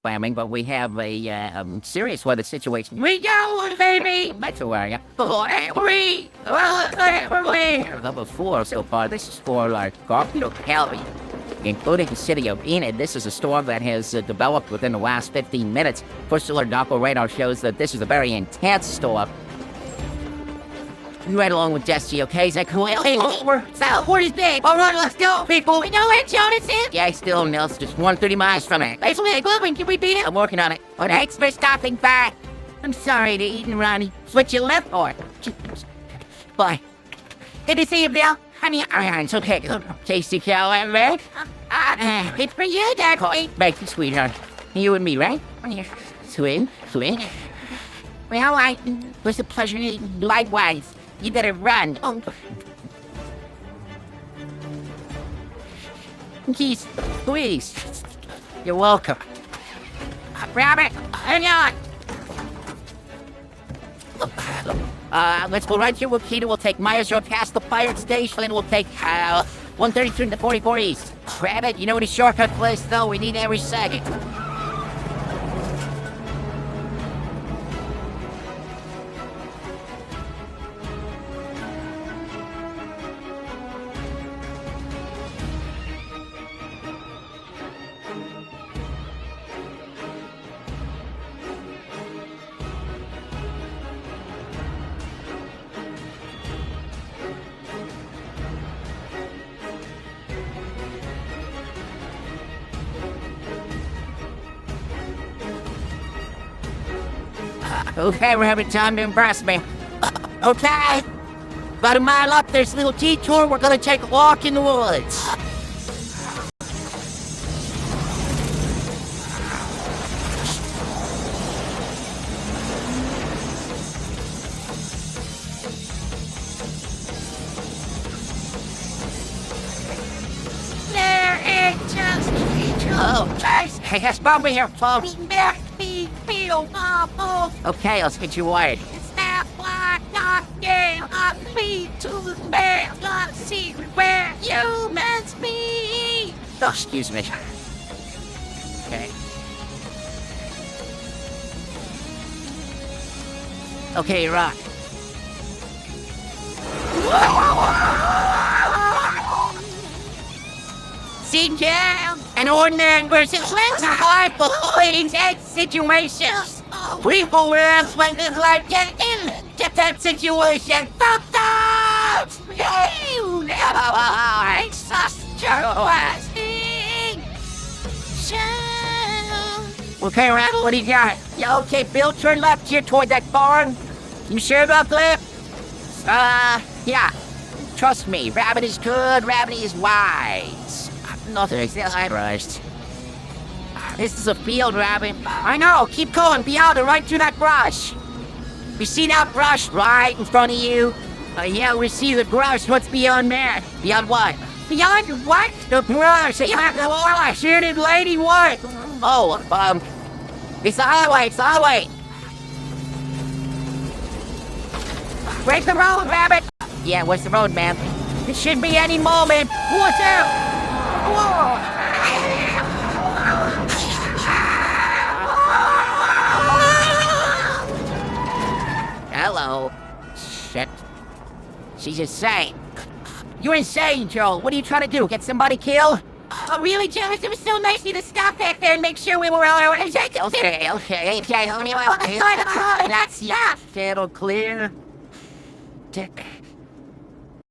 spamming, but we have a serious weather situation. We go, baby! That's a worry. Level 4 so far. This is for Garfield locality, including the city of Enid. This is a storm that has developed within the last 15 minutes. First alert Doppler radar shows that this is a very intense storm. Right along with Jesse, okay? Is that cool? Hey, we're south. Where is big? All right, let's go, people. We know where Jonas is. Yeah, still Nils, just 130 miles from it. Basically, can we beat it? I'm working on it. Oh, thanks for stopping by. I'm sorry to eat and Ronnie. Switch your left or. Bye. Good to see you, Bill. Honey, it's okay. Tasty cow, right? It's for you, Dad. Thank you, sweetheart. You and me, right? Sweet. Well, it was a pleasure. Likewise. You better run. Oh. Keys, please. You're welcome. Rabbit, hang on. Let's go right here with Peter. We'll take Myers Road past the fire station, and we'll take 133 to 44 East. Rabbit, you know any shortcut place, though? We need every second. Okay, we're having time to impress me. Okay. About a mile up, there's a little detour. We're gonna take a walk in the woods. There it just... Oh, guys. Hey, that's Bobby here, folks. Okay, let's get you wired. Snap, black, not game, up me to the bear, not see where humans be. Oh, excuse me. Okay. Okay, rock. Sit down. An ordinary versus high-flying situations. People will when it's like get in that situation. Fucked up! It's such a okay, Rattle, what do you got? Yeah, okay, Bill, turn left here toward that barn. You sure about that? Yeah. Trust me, Rabbit is good, Rabbit is wise. Nothing except I rushed. This is a field, Rabbit. I know, keep going, be out and right through that brush. You see that brush right in front of you? Yeah, we see the brush. What's beyond that? Beyond what? Beyond what? The brush. I shoot it, lady, what? Oh, it's the highway, Break the road, Rabbit. Yeah, what's the road, man? It should be any moment. Watch out! Whoa! Hello. Shit. She's insane. You're insane, Joel. What are you trying to do? Get somebody killed? Oh, really, Joe? It was so nice of you to stop back there and make sure we were all right. Okay. That's yeah. It'll clear. Tick.